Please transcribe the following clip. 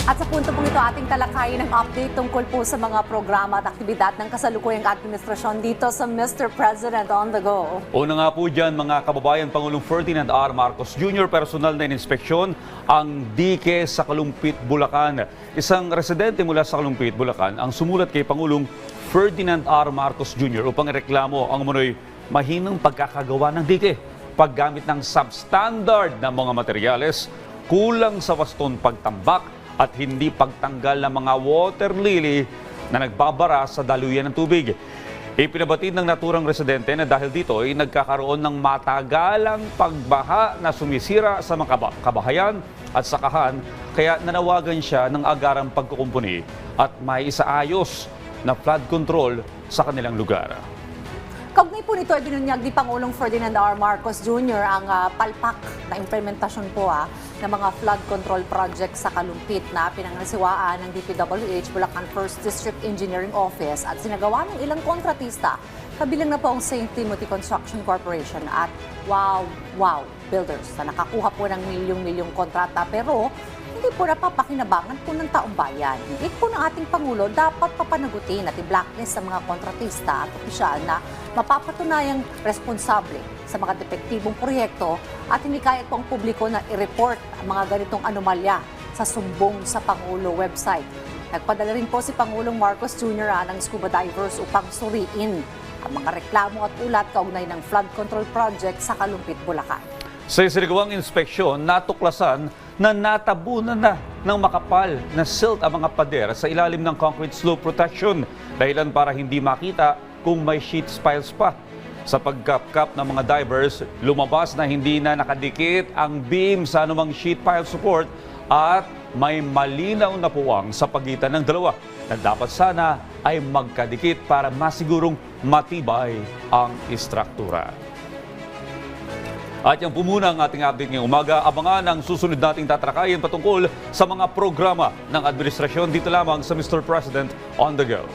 At sa punto pong ito, ating talakayin ang update tungkol po sa mga programa at aktibidad ng kasalukuyang administrasyon dito sa Mr. President on the Go. Una nga po dyan, mga kababayan, Pangulong Ferdinand R. Marcos Jr. personal na inspeksyon ang dike sa Kalumpit, Bulacan. Isang residente mula sa Kalumpit, Bulacan ang sumulat kay Pangulong Ferdinand R. Marcos Jr. upang ireklamo ang umunoy mahinang pagkakagawa ng dike, paggamit ng substandard na mga materyales, kulang sa waston pagtambak, at hindi pagtanggal ng mga water lily na nagbabara sa daluyan ng tubig. Ipinabatid ng naturang residente na dahil dito ay nagkakaroon ng matagalang pagbaha na sumisira sa mga kabahayan at sakahan, kaya nanawagan siya ng agarang pagkukumpuni at may isaayos na flood control sa kanilang lugar. Kaugnay po nito ay binunyag ni Pangulong Ferdinand R. Marcos Jr. ang palpak na implementasyon po ng mga flood control project sa Kalumpit na pinangasiwaan ng DPWH Bulacan 1st District Engineering Office at sinagawa ng ilang kontratista. Kabilang na po ang St. Timothy Construction Corporation at Wow Builders na nakakuha po ng milyong-milyong kontrata pero hindi po napapakinabangan po ng taong bayan. Higit po ng ating Pangulo, dapat papanagutin at i-blacklist sa mga kontratista at opisyal na mapapatunayang responsable sa mga depektibong proyekto at hindi kaya po ang publiko na i-report ang mga ganitong anomalya sa sumbong sa Pangulo website. Nagpadala rin po si Pangulong Marcos Jr. ng scuba divers upang suriin ang mga reklamo at ulat kaugnay ng flood control project sa Kalumpit, Bulacan. Sa isinagawang inspeksyon, natuklasan na natabunan na ng makapal na silt ang mga pader sa ilalim ng concrete slope protection dahilan para hindi makita kung may sheet piles pa. Sa pagkapkap ng mga divers, lumabas na hindi na nakadikit ang beam sa anumang sheet pile support at may malinaw na puwang sa pagitan ng dalawa na dapat sana ay magkadikit para masigurong matibay ang istruktura. At yan po muna ang ating update ngayong umaga. Abangan ang susunod nating tatalakayin patungkol sa mga programa ng administrasyon dito lamang sa Mr. President on the Go.